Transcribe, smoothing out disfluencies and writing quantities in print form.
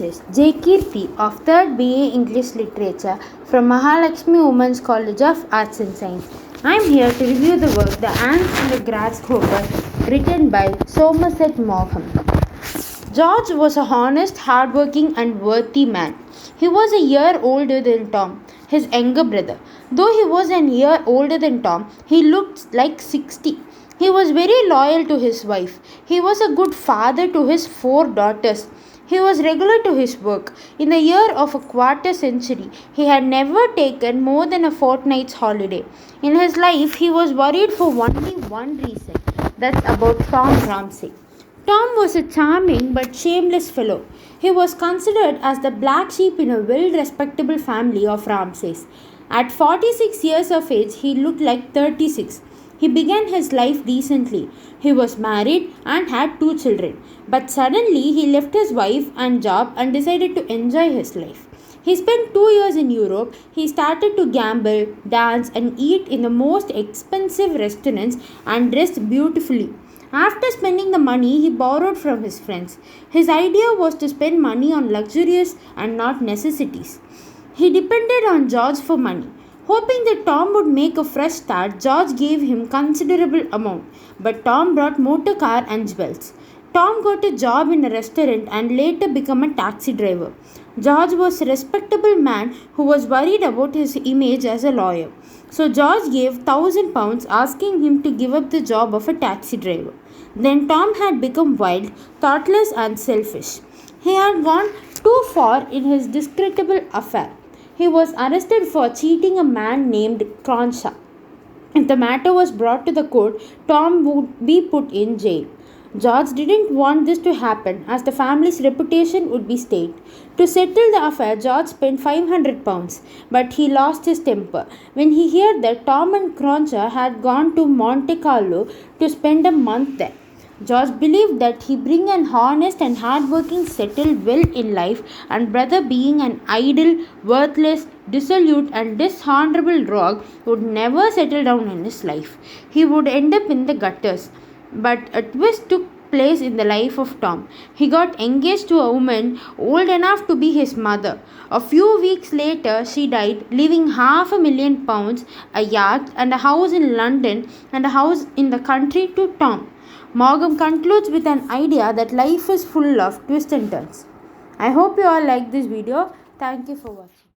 is J.Keerthi of 3rd BA English Literature from Mahalakshmi Women's College of Arts and Science. I am here to review the work The Ants and the Grasshopper written by Somerset Maugham. George was a honest, hardworking and worthy man. He was a year older than Tom, his younger brother. Though he was an year older than Tom, he looked like 60. He was very loyal to his wife. He was a good father to his 4 daughters. He was regular to his work. In the year of a quarter century, he had never taken more than a fortnight's holiday. In his life, he was worried for only one reason. That's about Tom Ramsay. Tom was a charming but shameless fellow. He was considered as the black sheep in a well-respectable family of Ramsays. At 46 years of age, he looked like 36. He began his life decently. He was married and had 2 children. But suddenly, he left his wife and job and decided to enjoy his life. He spent 2 years in Europe. He started to gamble, dance, and eat in the most expensive restaurants and dressed beautifully. After spending the money, he borrowed from his friends. His idea was to spend money on luxurious and not necessities. He depended on George for money. Hoping that Tom would make a fresh start, George gave him considerable amount, but Tom brought motor car and jewels. Tom got a job in a restaurant and later became a taxi driver. George was a respectable man who was worried about his image as a lawyer. So George gave £1,000 asking him to give up the job of a taxi driver. Then Tom had become wild, thoughtless and selfish. He had gone too far in his discreditable affair. He was arrested for cheating a man named Cronshaw. If the matter was brought to the court, Tom would be put in jail. George didn't want this to happen as the family's reputation would be staked. To settle the affair, George spent £500, but he lost his temper when he heard that Tom and Cronshaw had gone to Monte Carlo to spend a month there. George believed that he being an honest and hard-working settled well in life and brother being an idle, worthless, dissolute and dishonorable rogue would never settle down in his life. He would end up in the gutters. But a twist took place in the life of Tom. He got engaged to a woman old enough to be his mother. A few weeks later, she died, leaving £500,000, a yacht and a house in London and a house in the country to Tom. Maugham concludes with an idea that life is full of twists and turns. I hope you all like this video. Thank you for watching.